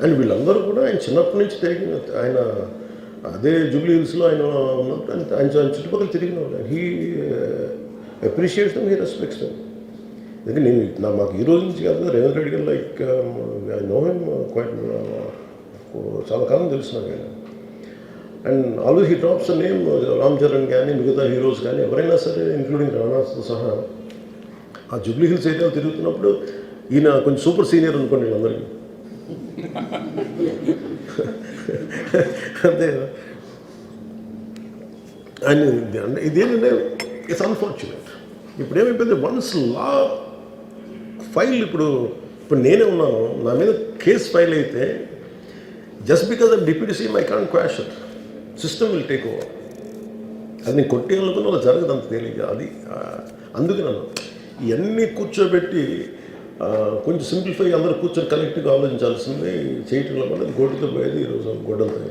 And వీళ్ళందరూ కూడా ఆయన చిన్నప్పటి నుంచి తిరిగిన ఆయన అదే జూబ్లీ హిల్స్లో ఆయన ఉన్నప్పుడు ఆయన చుట్టుపక్కల తిరిగిన వాళ్ళు. He appreciates them, he respects them. ఎందుకంటే మాకు ఈ రోజు నుంచి కాదు, Revanth Reddy garu like I know him quite, చాలా కాలం తెలుసు నాకు ఆయన. And always he drops the name Ram Charan కానీ మిగతా హీరోస్ కానీ ఎవరైనా సరే ఇంక్లూడింగ్ రాణాతో సహా ఆ జూబ్లీ హిల్స్ ఏరియాలో తిరుగుతున్నప్పుడు ఈయన కొంచెం సూపర్ సీనియర్ అనుకోండి వీళ్ళందరికీ. అంతే కదా. అండ్ ఇదేంటంటే ఇట్స్ అన్ఫార్చునేట్. ఇప్పుడు ఏమైపోయింది, వన్స్ లా ఫైల్ ఇప్పుడు నేనే ఉన్నాను, నా మీద కేసు ఫైల్ అయితే just because of deputy CM I can't quash it. System will take over. అది నేను కొట్టేయాలనుకున్న అలా జరగదు అంత తేలిక. అది అందుకే నన్ను ఇవన్నీ కూర్చోబెట్టి కొంచెం సింప్లిఫై అందరూ కూర్చొని కలెక్టివ్గా ఆలోచించాల్సింది చేయటంలో కూడా అది గొడ్డుతో పోయేది ఈరోజు గొడ్డలతో.